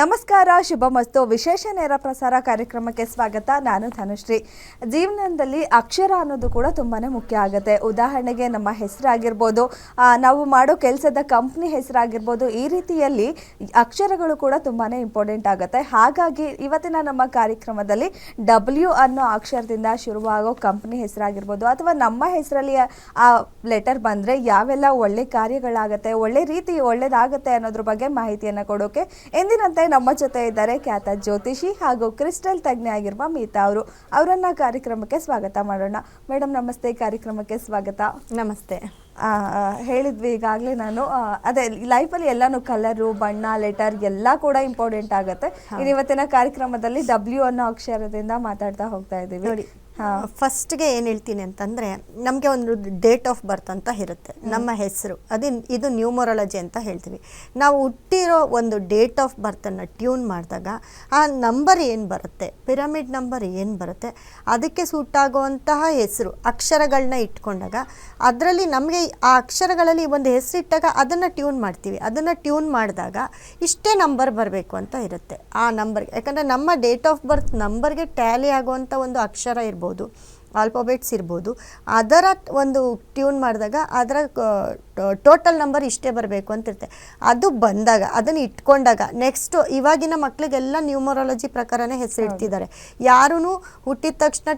ನಮಸ್ಕಾರ, ಶುಭಮಸ್ತು. ವಿಶೇಷ ನೇರ ಪ್ರಸಾರ ಕಾರ್ಯಕ್ರಮಕ್ಕೆ ಸ್ವಾಗತ. ನಾನು ಧನುಶ್ರೀ. ಜೀವನದಲ್ಲಿ ಅಕ್ಷರ ಅನ್ನೋದು ಕೂಡ ತುಂಬಾ ಮುಖ್ಯ ಆಗುತ್ತೆ. ಉದಾಹರಣೆಗೆ ನಮ್ಮ ಹೆಸರಾಗಿರ್ಬೋದು, ನಾವು ಮಾಡೋ ಕೆಲಸದ ಕಂಪ್ನಿ ಹೆಸರಾಗಿರ್ಬೋದು, ಈ ರೀತಿಯಲ್ಲಿ ಅಕ್ಷರಗಳು ಕೂಡ ತುಂಬಾ ಇಂಪಾರ್ಟೆಂಟ್ ಆಗುತ್ತೆ. ಹಾಗಾಗಿ ಇವತ್ತಿನ ನಮ್ಮ ಕಾರ್ಯಕ್ರಮದಲ್ಲಿ ಡಬ್ಲ್ಯೂ ಅನ್ನೋ ಅಕ್ಷರದಿಂದ ಶುರುವಾಗೋ ಕಂಪ್ನಿ ಹೆಸರಾಗಿರ್ಬೋದು ಅಥವಾ ನಮ್ಮ ಹೆಸರಲ್ಲಿ ಆ ಲೆಟರ್ ಬಂದರೆ ಯಾವೆಲ್ಲ ಒಳ್ಳೆ ಕಾರ್ಯಗಳಾಗುತ್ತೆ, ಒಳ್ಳೆ ರೀತಿ ಒಳ್ಳೇದಾಗುತ್ತೆ ಅನ್ನೋದ್ರ ಬಗ್ಗೆ ಮಾಹಿತಿಯನ್ನು ಕೊಡೋಕೆ ಎಂದಿನಂತೆ ನಮ್ಮ ಜೊತೆ ಇದ್ದಾರೆ ಖ್ಯಾತ ಜ್ಯೋತಿಷಿ ಹಾಗೂ ಕ್ರಿಸ್ಟಲ್ ತಜ್ಞೆ ಆಗಿರುವ ಮೀತಾ ಅವರು. ಅವರನ್ನ ಕಾರ್ಯಕ್ರಮಕ್ಕೆ ಸ್ವಾಗತ ಮಾಡೋಣ. ಮೇಡಮ್ ನಮಸ್ತೆ, ಕಾರ್ಯಕ್ರಮಕ್ಕೆ ಸ್ವಾಗತ. ನಮಸ್ತೆ. ಹೇಳಿದ್ವಿ ಈಗಾಗಲೇ ನಾನು, ಅದೇ ಲೈಫಲ್ಲಿ ಎಲ್ಲಾನು ಕಲರು, ಬಣ್ಣ, ಲೆಟರ್ ಎಲ್ಲ ಕೂಡ ಇಂಪಾರ್ಟೆಂಟ್ ಆಗುತ್ತೆ. ಇವತ್ತಿನ ಕಾರ್ಯಕ್ರಮದಲ್ಲಿ ಡಬ್ಲ್ಯೂ ಅನ್ನೋ ಅಕ್ಷರದಿಂದ ಮಾತಾಡ್ತಾ ಹೋಗ್ತಾ ಇದ್ದೀವಿ. ನೋಡಿ, ಫಸ್ಟ್ಗೆ ಏನು ಹೇಳ್ತೀನಿ ಅಂತಂದರೆ, ನಮಗೆ ಒಂದು ಡೇಟ್ ಆಫ್ ಬರ್ತ್ ಅಂತ ಇರುತ್ತೆ, ನಮ್ಮ ಹೆಸರು. ಇದು ನ್ಯೂಮರಾಲಜಿ ಅಂತ ಹೇಳ್ತೀವಿ. ನಾವು ಹುಟ್ಟಿರೋ ಒಂದು ಡೇಟ್ ಆಫ್ ಬರ್ತನ್ನು ಟ್ಯೂನ್ ಮಾಡಿದಾಗ ಆ ನಂಬರ್ ಏನು ಬರುತ್ತೆ, ಪಿರಮಿಡ್ ನಂಬರ್ ಏನು ಬರುತ್ತೆ, ಅದಕ್ಕೆ ಸೂಟ್ ಆಗುವಂತಹ ಹೆಸರು ಅಕ್ಷರಗಳನ್ನ ಇಟ್ಕೊಂಡಾಗ ಅದರಲ್ಲಿ ನಮಗೆ ಆ ಅಕ್ಷರಗಳಲ್ಲಿ ಒಂದು ಹೆಸರು ಇಟ್ಟಾಗ ಅದನ್ನು ಟ್ಯೂನ್ ಮಾಡ್ತೀವಿ. ಅದನ್ನು ಟ್ಯೂನ್ ಮಾಡಿದಾಗ ಇಷ್ಟೇ ನಂಬರ್ ಬರಬೇಕು ಅಂತ ಇರುತ್ತೆ ಆ ನಂಬರ್ಗೆ. ಯಾಕಂದರೆ ನಮ್ಮ ಡೇಟ್ ಆಫ್ ಬರ್ತ್ ನಂಬರ್ಗೆ ಟ್ಯಾಲಿ ಆಗುವಂಥ ಒಂದು ಅಕ್ಷರ ಇರ್ಬೋದು, ಆಲ್ಫಾಬೆಟ್ಸ್ ಇರ್ಬೋದು, ಅದರ ಒಂದು ಟ್ಯೂನ್ ಮಾಡಿದಾಗ ಅದರ ಟೋಟಲ್ ನಂಬರ್ ಇಷ್ಟೇ ಬರಬೇಕು ಅಂತಿರುತ್ತೆ. ಅದು ಬಂದಾಗ ಅದನ್ನು ಇಟ್ಕೊಂಡಾಗ ನೆಕ್ಸ್ಟು ಇವಾಗಿನ ಮಕ್ಕಳಿಗೆಲ್ಲ ನ್ಯೂಮರಾಲಜಿ ಪ್ರಕಾರನೇ ಹೆಸರು ಇಡ್ತಿದ್ದಾರೆ. ಯಾರೂ ಹುಟ್ಟಿದ ತಕ್ಷಣ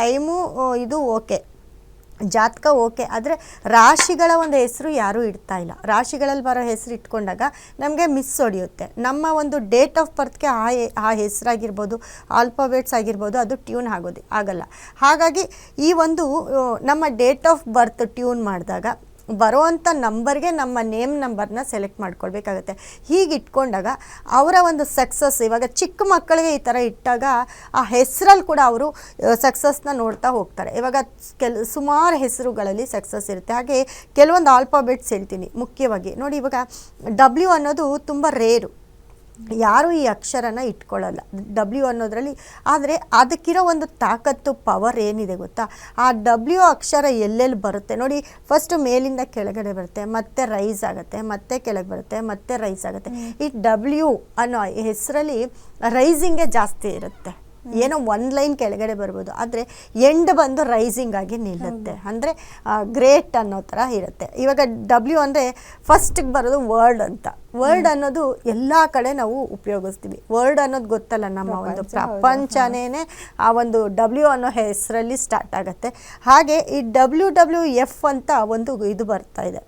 ಟೈಮು ಇದು ಓಕೆ, ಜಾತಕ ಓಕೆ, ಆದರೆ ರಾಶಿಗಳ ಒಂದು ಹೆಸರು ಯಾರೂ ಇಡ್ತಾ ಇಲ್ಲ. ರಾಶಿಗಳಲ್ಲಿ ಬರೋ ಹೆಸರು ಇಟ್ಕೊಂಡಾಗ ನಮಗೆ ಮಿಸ್ ಹೊಡೆಯುತ್ತೆ. ನಮ್ಮ ಒಂದು ಡೇಟ್ ಆಫ್ ಬರ್ತ್ಗೆ ಆ ಹೆಸರಾಗಿರ್ಬೋದು, ಆಲ್ಫಾಬೆಟ್ಸ್ ಆಗಿರ್ಬೋದು, ಅದು ಟ್ಯೂನ್ ಆಗಲ್ಲ. ಹಾಗಾಗಿ ಈ ಒಂದು ನಮ್ಮ ಡೇಟ್ ಆಫ್ ಬರ್ತ್ ಟ್ಯೂನ್ ಮಾಡಿದಾಗ ಬರುವಂಥ ನಂಬರ್ಗೆ ನಮ್ಮ ನೇಮ್ ನಂಬರ್ನ ಸೆಲೆಕ್ಟ್ ಮಾಡ್ಕೊಳ್ಬೇಕಾಗತ್ತೆ. ಹೀಗೆ ಇಟ್ಕೊಂಡಾಗ ಅವರ ಒಂದು ಸಕ್ಸಸ್, ಇವಾಗ ಚಿಕ್ಕ ಮಕ್ಕಳಿಗೆ ಈ ಥರ ಇಟ್ಟಾಗ ಆ ಹೆಸರಲ್ಲಿ ಕೂಡ ಅವರು ಸಕ್ಸಸ್ನ ನೋಡ್ತಾ ಹೋಗ್ತಾರೆ. ಇವಾಗ ಸುಮಾರು ಹೆಸರುಗಳಲ್ಲಿ ಸಕ್ಸಸ್ ಇರುತ್ತೆ. ಹಾಗೆ ಕೆಲವೊಂದು ಆಲ್ಫಾಬೆಟ್ಸ್ ಹೇಳ್ತೀನಿ ಮುಖ್ಯವಾಗಿ. ನೋಡಿ, ಇವಾಗ ಡಬ್ಲ್ಯೂ ಅನ್ನೋದು ತುಂಬ ರೇರು, ಯಾರೂ ಈ ಅಕ್ಷರನ ಇಟ್ಕೊಳ್ಳಲ್ಲ ಡಬ್ಲ್ಯೂ ಅನ್ನೋದ್ರಲ್ಲಿ. ಆದರೆ ಅದಕ್ಕಿರೋ ಒಂದು ತಾಕತ್ತು, ಪವರ್ ಏನಿದೆ ಗೊತ್ತಾ? ಆ ಡಬ್ಲ್ಯೂ ಅಕ್ಷರ ಎಲ್ಲೆಲ್ಲಿ ಬರುತ್ತೆ ನೋಡಿ, ಫಸ್ಟು ಮೇಲಿಂದ ಕೆಳಗಡೆ ಬರುತ್ತೆ, ಮತ್ತೆ ರೈಸ್ ಆಗುತ್ತೆ, ಮತ್ತೆ ಕೆಳಗೆ ಬರುತ್ತೆ, ಮತ್ತೆ ರೈಸ್ ಆಗುತ್ತೆ. ಈ ಡಬ್ಲ್ಯೂ ಅನ್ನೋ ಹೆಸರಲ್ಲಿ ರೈಸಿಂಗೇ ಜಾಸ್ತಿ ಇರುತ್ತೆ. ಏನೋ ಒಂದು ಲೈನ್ ಕೆಳಗಡೆ ಬರ್ಬೋದು, ಆದರೆ ಎಂಡ್ ಬಂದು ರೈಸಿಂಗ್ ಆಗಿ ನಿಲ್ಲುತ್ತೆ. ಅಂದರೆ ಗ್ರೇಟ್ ಅನ್ನೋ ಥರ ಇರುತ್ತೆ. ಇವಾಗ ಡಬ್ಲ್ಯೂ ಅಂದರೆ ಫಸ್ಟಿಗೆ ಬರೋದು ವರ್ಡ್ ಅಂತ. ವರ್ಡ್ ಅನ್ನೋದು ಎಲ್ಲ ಕಡೆ ನಾವು ಉಪಯೋಗಿಸ್ತೀವಿ. ವರ್ಡ್ ಅನ್ನೋದು ಗೊತ್ತಲ್ಲ, ನಮ್ಮ ಒಂದು ಪ್ರಪಂಚನೇ ಆ ಒಂದು ಡಬ್ಲ್ಯೂ ಅನ್ನೋ ಹೆಸರಲ್ಲಿ ಸ್ಟಾರ್ಟ್ ಆಗುತ್ತೆ. ಹಾಗೆ ಈ WWF ಅಂತ ಒಂದು ಇದು ಬರ್ತಾ ಇದೆ.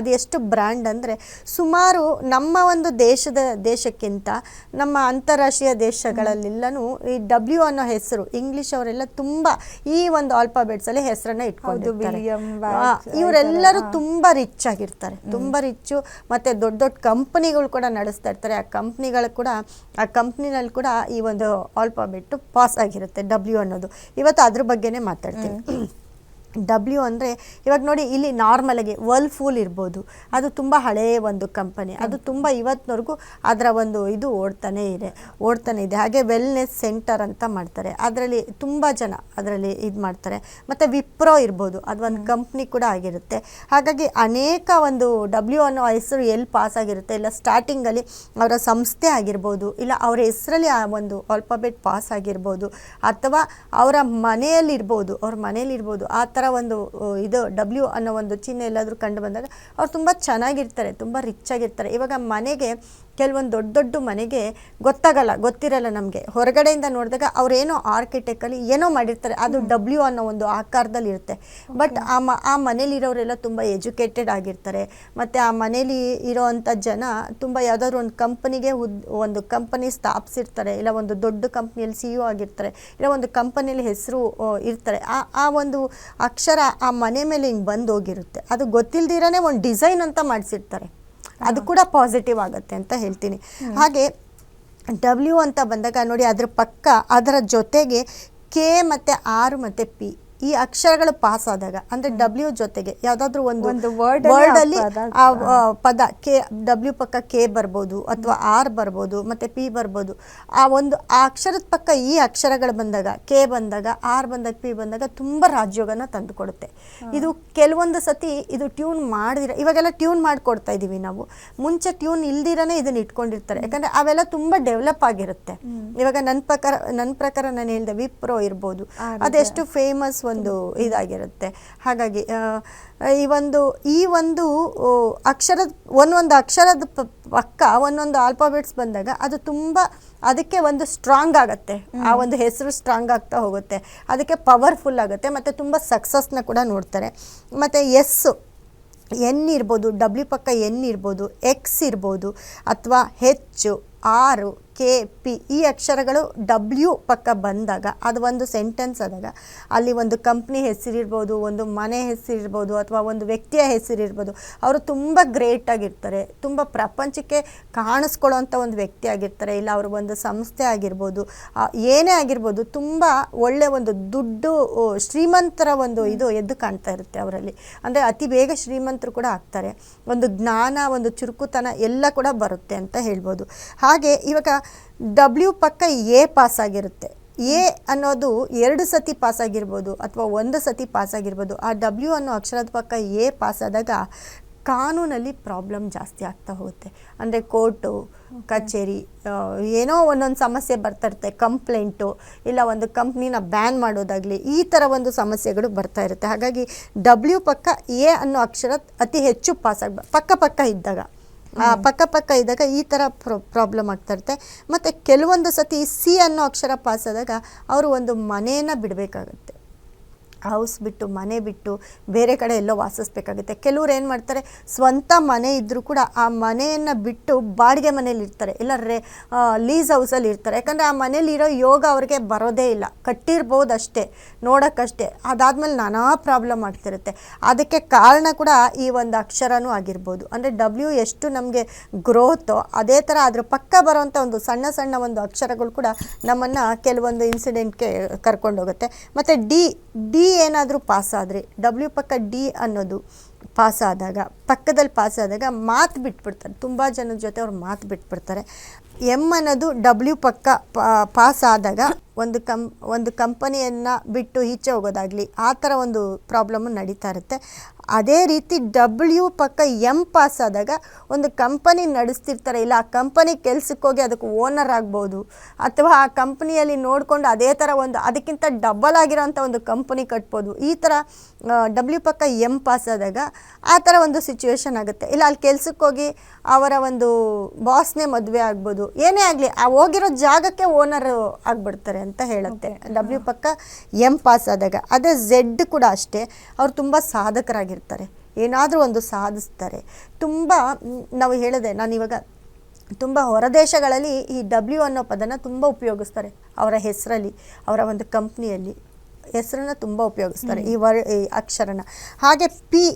ಅದು ಎಷ್ಟು ಬ್ರ್ಯಾಂಡ್ ಅಂದರೆ, ಸುಮಾರು ನಮ್ಮ ಒಂದು ದೇಶಕ್ಕಿಂತ ನಮ್ಮ ಅಂತಾರಾಷ್ಟ್ರೀಯ ದೇಶಗಳಲ್ಲೆಲ್ಲನೂ ಈ ಡಬ್ಲ್ಯೂ ಅನ್ನೋ ಹೆಸರು, ಇಂಗ್ಲಿಷ್ ಅವರೆಲ್ಲ ತುಂಬ ಈ ಒಂದು ಆಲ್ಫಾಬೆಟ್ಸಲ್ಲಿ ಹೆಸರನ್ನ ಇಟ್ಕೊಂಡಿರ್ತಾರೆ. ಇವರೆಲ್ಲರೂ ತುಂಬ ರಿಚ್ ಆಗಿರ್ತಾರೆ, ತುಂಬ ರಿಚ್ಚು. ಮತ್ತು ದೊಡ್ಡ ದೊಡ್ಡ ಕಂಪ್ನಿಗಳು ಕೂಡ ನಡೆಸ್ತಾ ಇರ್ತಾರೆ. ಆ ಕಂಪ್ನಿನಲ್ಲಿ ಕೂಡ ಈ ಒಂದು ಆಲ್ಫಾಬೆಟ್ಟು ಪಾಸ್ ಆಗಿರುತ್ತೆ, ಡಬ್ಲ್ಯೂ ಅನ್ನೋದು. ಇವತ್ತು ಅದ್ರ ಬಗ್ಗೆನೇ ಮಾತಾಡ್ತೀನಿ. ಡಬ್ಲ್ಯೂ ಅಂದರೆ ಇವಾಗ ನೋಡಿ, ಇಲ್ಲಿ ನಾರ್ಮಲಾಗಿ ವರ್ಲ್ಫೂಲ್ ಇರ್ಬೋದು, ಅದು ತುಂಬ ಹಳೆಯ ಒಂದು ಕಂಪನಿ, ಅದು ತುಂಬ ಇವತ್ತಿನವರೆಗೂ ಅದರ ಒಂದು ಇದು ಓಡ್ತಾನೆ ಇದೆ. ಹಾಗೆ ವೆಲ್ನೆಸ್ ಸೆಂಟರ್ ಅಂತ ಮಾಡ್ತಾರೆ, ಅದರಲ್ಲಿ ತುಂಬ ಜನ ಅದರಲ್ಲಿ ಇದು ಮಾಡ್ತಾರೆ. ಮತ್ತು ವಿಪ್ರೋ ಇರ್ಬೋದು, ಅದು ಒಂದು ಕಂಪ್ನಿ ಕೂಡ ಆಗಿರುತ್ತೆ. ಹಾಗಾಗಿ ಅನೇಕ ಒಂದು ಡಬ್ಲ್ಯೂ ಅನ್ನೋ ಹೆಸರು ಎಲ್ಲಿ ಪಾಸ್ ಆಗಿರುತ್ತೆ, ಇಲ್ಲ ಸ್ಟಾರ್ಟಿಂಗಲ್ಲಿ ಅವರ ಸಂಸ್ಥೆ ಆಗಿರ್ಬೋದು, ಇಲ್ಲ ಅವರ ಹೆಸರಲ್ಲಿ ಆ ಒಂದು ಆಲ್ಫಾಬೆಟ್ ಪಾಸ್ ಆಗಿರ್ಬೋದು, ಅಥವಾ ಅವರ ಮನೆಯಲ್ಲಿರ್ಬೋದು, ಆ ಥರ ಒಂದು ಇದು ಡಬ್ಲ್ಯೂ ಅನ್ನೋ ಒಂದು ಚಿಹ್ನೆ ಎಲ್ಲಾದರೂ ಕಂಡು ಬಂದಾಗ ಅವ್ರು ತುಂಬ ಚೆನ್ನಾಗಿರ್ತಾರೆ, ತುಂಬ ರಿಚ್ ಆಗಿರ್ತಾರೆ. ಇವಾಗ ಮನೆಗೆ ಕೆಲವೊಂದು ದೊಡ್ಡ ಮನೆಗೆ ಗೊತ್ತಿರಲ್ಲ ನಮಗೆ. ಹೊರಗಡೆಯಿಂದ ನೋಡಿದಾಗ ಅವರೇನೋ ಆರ್ಕಿಟೆಕ್ಟಲ್ಲಿ ಏನೋ ಮಾಡಿರ್ತಾರೆ, ಅದು ಡಬ್ಲ್ಯೂ ಅನ್ನೋ ಒಂದು ಆಕಾರದಲ್ಲಿ ಇರುತ್ತೆ. ಬಟ್ ಆ ಮನೇಲಿರೋರೆಲ್ಲ ತುಂಬ ಎಜುಕೇಟೆಡ್ ಆಗಿರ್ತಾರೆ. ಮತ್ತು ಆ ಮನೇಲಿ ಇರೋವಂಥ ಜನ ತುಂಬ ಯಾವುದಾದ್ರು ಒಂದು ಕಂಪನಿ ಸ್ಥಾಪಿಸಿರ್ತಾರೆ, ಇಲ್ಲ ಒಂದು ದೊಡ್ಡ ಕಂಪ್ನಿಯಲ್ಲಿ CEO ಆಗಿರ್ತಾರೆ, ಇಲ್ಲ ಒಂದು ಕಂಪನಿಯಲ್ಲಿ ಹೆಸರು ಇರ್ತಾರೆ. ಆ ಒಂದು ಅಕ್ಷರ ಆ ಮನೆ ಮೇಲೆ ಹಿಂಗೆ ಬಂದು ಹೋಗಿರುತ್ತೆ. ಅದು ಗೊತ್ತಿಲ್ದಿರೇ ಒಂದು ಡಿಸೈನ್ ಅಂತ ಮಾಡಿಸಿರ್ತಾರೆ, ಅದು ಕೂಡ ಪಾಸಿಟಿವ್ ಆಗುತ್ತೆ ಅಂತ ಹೇಳ್ತೀನಿ. ಹಾಗೆ ಡಬ್ಲ್ಯೂ ಅಂತ ಬಂದಾಗ ನೋಡಿ, ಅದ್ರ ಪಕ್ಕ ಅದರ ಜೊತೆಗೆ K ಮತ್ತು R ಮತ್ತು P ಈ ಅಕ್ಷರಗಳು ಪಾಸ್ ಆದಾಗ ಅಂದರೆ ಡಬ್ಲ್ಯೂ ಜೊತೆಗೆ ಯಾವುದಾದ್ರೂ ಒಂದು ಒಂದು word ಅಲ್ಲಿ ವರ್ಡಲ್ಲಿ ಆ ಪದ ಕೆ ಡಬ್ಲ್ಯೂ ಪಕ್ಕ ಕೆ ಬರ್ಬೋದು ಅಥವಾ ಆರ್ ಬರ್ಬೋದು ಮತ್ತು ಪಿ ಬರ್ಬೋದು. ಆ ಅಕ್ಷರದ ಪಕ್ಕ ಈ ಅಕ್ಷರಗಳು ಬಂದಾಗ, ಕೆ ಬಂದಾಗ, ಆರ್ ಬಂದಾಗ, ಪಿ ಬಂದಾಗ ತುಂಬ ರಾಜಯೋಗನ ತಂದುಕೊಡುತ್ತೆ. ಇದು ಕೆಲವೊಂದು ಸತಿ ಇದು ಟ್ಯೂನ್ ಮಾಡಿದಿರ, ಇವಾಗೆಲ್ಲ ಟ್ಯೂನ್ ಮಾಡಿಕೊಡ್ತಾ ಇದ್ದೀವಿ ನಾವು. ಮುಂಚೆ ಟ್ಯೂನ್ ಇಲ್ದಿರನೇ ಇದನ್ನ ಇಟ್ಕೊಂಡಿರ್ತಾರೆ, ಯಾಕಂದರೆ ಅವೆಲ್ಲ ತುಂಬ ಡೆವಲಪ್ ಆಗಿರುತ್ತೆ. ಇವಾಗ ನನ್ನ ಪ್ರಕಾರ ನಾನು ಹೇಳಿದೆ ವಿಪ್ರೋ ಇರ್ಬೋದು, ಅದೆಷ್ಟು ಫೇಮಸ್ ಒಂದು ಇದಾಗಿರುತ್ತೆ. ಹಾಗಾಗಿ ಈ ಒಂದು ಅಕ್ಷರದ ಒಂದೊಂದು ಅಕ್ಷರದ ಪಕ್ಕ ಒಂದೊಂದು ಆಲ್ಫಾಬೆಟ್ಸ್ ಬಂದಾಗ ಅದು ತುಂಬ ಅದಕ್ಕೆ ಒಂದು ಸ್ಟ್ರಾಂಗ್ ಆಗುತ್ತೆ, ಆ ಒಂದು ಹೆಸರು ಸ್ಟ್ರಾಂಗ್ ಆಗ್ತಾ ಹೋಗುತ್ತೆ, ಅದಕ್ಕೆ ಪವರ್ಫುಲ್ ಆಗುತ್ತೆ ಮತ್ತು ತುಂಬ ಸಕ್ಸಸ್ನ ಕೂಡ ನೋಡ್ತಾರೆ. ಮತ್ತು ಎನ್ ಇರ್ಬೋದು, ಡಬ್ಲ್ಯೂ ಪಕ್ಕ ಎನ್ ಇರ್ಬೋದು, ಎಕ್ಸ್ ಇರ್ಬೋದು, ಅಥವಾ ಹೆಚ್, ಆರು, ಕೆ, ಪಿ ಈ ಅಕ್ಷರಗಳು ಡಬ್ಲ್ಯೂ ಪಕ್ಕ ಬಂದಾಗ ಅದು ಒಂದು ಸೆಂಟೆನ್ಸ್ ಆದಾಗ ಅಲ್ಲಿ ಒಂದು ಕಂಪ್ನಿ ಹೆಸರಿರ್ಬೋದು, ಒಂದು ಮನೆ ಹೆಸರಿರ್ಬೋದು, ಅಥವಾ ಒಂದು ವ್ಯಕ್ತಿಯ ಹೆಸರಿರ್ಬೋದು. ಅವರು ತುಂಬ ಗ್ರೇಟ್ ಆಗಿರ್ತಾರೆ, ತುಂಬ ಪ್ರಪಂಚಕ್ಕೆ ಕಾಣಿಸ್ಕೊಳ್ಳೋವಂಥ ಒಂದು ವ್ಯಕ್ತಿ ಆಗಿರ್ತಾರೆ, ಇಲ್ಲ ಅವರು ಒಂದು ಸಂಸ್ಥೆ ಆಗಿರ್ಬೋದು, ಏನೇ ಆಗಿರ್ಬೋದು, ತುಂಬ ಒಳ್ಳೆಯ ಒಂದು ದುಡ್ಡು ಶ್ರೀಮಂತರ ಒಂದು ಇದು ಎದ್ದು ಕಾಣ್ತಾ ಇರುತ್ತೆ ಅವರಲ್ಲಿ. ಅಂದರೆ ಅತಿ ಬೇಗ ಶ್ರೀಮಂತರು ಕೂಡ ಆಗ್ತಾರೆ, ಒಂದು ಜ್ಞಾನ, ಒಂದು ಚುರುಕುತನ ಎಲ್ಲ ಕೂಡ ಬರುತ್ತೆ ಅಂತ ಹೇಳ್ಬೋದು. ಹಾಗೆ ಇವಾಗ ಡಬ್ಲ್ಯೂ ಪಕ್ಕ ಎ ಪಾಸ್ ಆಗಿರುತ್ತೆ. ಎ ಅನ್ನೋದು 2 ಸತಿ ಪಾಸ್ ಆಗಿರ್ಬೋದು ಅಥವಾ 1 ಸತಿ ಪಾಸ್ ಆಗಿರ್ಬೋದು. ಆ ಡಬ್ಲ್ಯೂ ಅನ್ನೋ ಅಕ್ಷರದ ಪಕ್ಕ ಎ ಪಾಸ್ ಆದಾಗ ಕಾನೂನಲ್ಲಿ ಪ್ರಾಬ್ಲಮ್ ಜಾಸ್ತಿ ಆಗ್ತಾ ಹೋಗುತ್ತೆ. ಅಂದರೆ ಕೋರ್ಟು ಕಚೇರಿ ಏನೋ ಒಂದೊಂದು ಸಮಸ್ಯೆ ಬರ್ತಾ ಇರುತ್ತೆ, ಕಂಪ್ಲೇಂಟು, ಇಲ್ಲ ಒಂದು ಕಂಪ್ನಿನ ಬ್ಯಾನ್ ಮಾಡೋದಾಗಲಿ, ಈ ಥರ ಒಂದು ಸಮಸ್ಯೆಗಳು ಬರ್ತಾ ಇರುತ್ತೆ. ಹಾಗಾಗಿ ಡಬ್ಲ್ಯೂ ಪಕ್ಕ ಎ ಅನ್ನೋ ಅಕ್ಷರ ಅತಿ ಹೆಚ್ಚು ಪಾಸ್ ಪಕ್ಕ ಇದ್ದಾಗ ಈ ಥರ ಪ್ರಾಬ್ಲಮ್ ಆಗ್ತಾ ಇರುತ್ತೆ. ಮತ್ತು ಕೆಲವೊಂದು ಸತಿ ಸಿ ಅನ್ನೋ ಅಕ್ಷರ ಪಾಸ್ ಆದಾಗ ಅವರು ಒಂದು ಮನೆಯನ್ನು ಬಿಡಬೇಕಾಗತ್ತೆ, ಹೌಸ್ ಬಿಟ್ಟು, ಮನೆ ಬಿಟ್ಟು ಬೇರೆ ಕಡೆ ಎಲ್ಲೋ ವಾಸಿಸ್ಬೇಕಾಗುತ್ತೆ. ಕೆಲವ್ರು ಏನು ಮಾಡ್ತಾರೆ, ಸ್ವಂತ ಮನೆ ಇದ್ದರೂ ಕೂಡ ಆ ಮನೆಯನ್ನು ಬಿಟ್ಟು ಬಾಡಿಗೆ ಮನೇಲಿ ಇರ್ತಾರೆ, ಇಲ್ಲ ಲೀಸ್ ಹೌಸಲ್ಲಿ ಇರ್ತಾರೆ. ಯಾಕಂದರೆ ಆ ಮನೇಲಿ ಇರೋ ಯೋಗ ಅವ್ರಿಗೆ ಬರೋದೇ ಇಲ್ಲ, ಕಟ್ಟಿರ್ಬೋದು ಅಷ್ಟೇ, ನೋಡೋಕ್ಕಷ್ಟೇ. ಅದಾದಮೇಲೆ ನಾನಾ ಪ್ರಾಬ್ಲಮ್ ಆಗ್ತಿರುತ್ತೆ. ಅದಕ್ಕೆ ಕಾರಣ ಕೂಡ ಈ ಒಂದು ಅಕ್ಷರನೂ ಆಗಿರ್ಬೋದು. ಅಂದರೆ ಡಬ್ಲ್ಯೂ ಎಷ್ಟು ನಮಗೆ ಗ್ರೋತೋ ಅದೇ ಥರ ಅದ್ರ ಪಕ್ಕ ಬರೋವಂಥ ಒಂದು ಸಣ್ಣ ಸಣ್ಣ ಒಂದು ಅಕ್ಷರಗಳು ಕೂಡ ನಮ್ಮನ್ನು ಕೆಲವೊಂದು ಇನ್ಸಿಡೆಂಟ್ಗೆ ಕರ್ಕೊಂಡೋಗುತ್ತೆ. ಮತ್ತು ಡಿ ಏನಾದರೂ ಪಾಸ್ ಆದರೆ, ಡಬ್ಲ್ಯೂ ಪಕ್ಕ ಡಿ ಅನ್ನೋದು ಪಾಸ್ ಆದಾಗ ಮಾತು ಬಿಟ್ಬಿಡ್ತಾರೆ, ತುಂಬ ಜನದ ಜೊತೆ ಅವ್ರು ಮಾತು ಬಿಟ್ಬಿಡ್ತಾರೆ. ಎಮ್ ಅನ್ನೋದು ಡಬ್ಲ್ಯೂ ಪಕ್ಕ ಪಾಸ್ ಆದಾಗ ಒಂದು ಕಂಪನಿಯನ್ನು ಬಿಟ್ಟು ಈಚೆ ಹೋಗೋದಾಗಲಿ, ಆ ಥರ ಒಂದು ಪ್ರಾಬ್ಲಮ್ಮು ನಡೀತಾ ಇರುತ್ತೆ. ಅದೇ ರೀತಿ ಡಬ್ಲ್ಯೂ ಪಕ್ಕ ಎಮ್ ಪಾಸ್ ಆದಾಗ ಒಂದು ಕಂಪನಿ ನಡೆಸ್ತಿರ್ತಾರೆ, ಇಲ್ಲ ಆ ಕಂಪನಿ ಕೆಲ್ಸಕ್ಕೆ ಹೋಗಿ ಅದಕ್ಕೆ ಓನರ್ ಆಗ್ಬೋದು, ಅಥವಾ ಆ ಕಂಪನಿಯಲ್ಲಿ ನೋಡಿಕೊಂಡು ಅದೇ ಥರ ಒಂದು ಅದಕ್ಕಿಂತ ಡಬಲ್ ಆಗಿರೋಂಥ ಒಂದು ಕಂಪನಿ ಕಟ್ಬೋದು. ಈ ಥರ ಡಬ್ಲ್ಯೂ ಪಕ್ಕ ಎಮ್ ಪಾಸ್ ಆದಾಗ ಆ ಥರ ಒಂದು ಸಿಚುವೇಶನ್ ಆಗುತ್ತೆ. ಇಲ್ಲ ಅಲ್ಲಿ ಕೆಲ್ಸಕ್ಕೆ ಹೋಗಿ ಅವರ ಒಂದು ಬಾಸ್ನೇ ಮದುವೆ ಆಗ್ಬೋದು, ಏನೇ ಆಗಲಿ ಆ ಹೋಗಿರೋ ಜಾಗಕ್ಕೆ ಓನರ್ ಆಗಿಬಿಡ್ತಾರೆ ಅಂತ ಹೇಳುತ್ತೆ ಡಬ್ಲ್ಯೂ ಪಕ್ಕ ಎಮ್ ಪಾಸ್ ಆದಾಗ. ಅದೇ ಝೆಡ್ ಕೂಡ ಅಷ್ಟೇ, ಅವ್ರು ತುಂಬ ಸಾಧಕರಾಗಿರ್ತಾರೆ, ಏನಾದರೂ ಒಂದು ಸಾಧಿಸ್ತಾರೆ. ತುಂಬ ನಾವು ಹೇಳಿದೆ, ನಾನಿವಾಗ ತುಂಬ ಹೊರದೇಶಗಳಲ್ಲಿ ಈ ಡಬ್ಲ್ಯೂ ಅನ್ನೋ ಪದನ ತುಂಬ ಉಪಯೋಗಿಸ್ತಾರೆ ಅವರ ಹೆಸರಲ್ಲಿ, ಅವರ ಒಂದು ಕಂಪ್ನಿಯಲ್ಲಿ ಹೆಸರನ್ನ ತುಂಬ ಉಪಯೋಗಿಸ್ತಾರೆ ಈ ಅಕ್ಷರನ. ಹಾಗೆ ಪಿ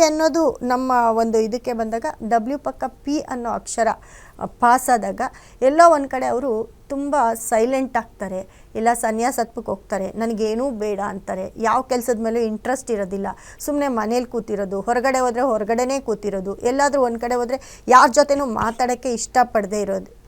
ಅನ್ನೋದು ನಮ್ಮ ಒಂದು ಇದಕ್ಕೆ ಬಂದಾಗ ಡಬ್ಲ್ಯೂ ಪಕ್ಕ ಪಿ ಅನ್ನೋ ಅಕ್ಷರ ಪಾಸ್ ಆದಾಗ ಎಲ್ಲೋ ಒಂದು ಕಡೆ ಅವರು ತುಂಬ ಸೈಲೆಂಟ್ ಆಗ್ತಾರೆ, ಇಲ್ಲ ಸನ್ಯಾಸತ್ವಕ್ಕೆ ಹೋಗ್ತಾರೆ, ನನಗೇನೂ ಬೇಡ ಅಂತಾರೆ, ಯಾವ ಕೆಲಸದ ಮೇಲೂ ಇಂಟ್ರೆಸ್ಟ್ ಇರೋದಿಲ್ಲ, ಸುಮ್ಮನೆ ಮನೇಲಿ ಕೂತಿರೋದು, ಹೊರಗಡೆ ಹೋದರೆ ಹೊರಗಡೆನೇ ಕೂತಿರೋದು, ಎಲ್ಲಾದರೂ ಒಂದು ಕಡೆ ಹೋದರೆ ಯಾರ ಜೊತೆನೂ ಮಾತಾಡೋಕ್ಕೆ ಇಷ್ಟಪಡದೇ ಇರೋದು,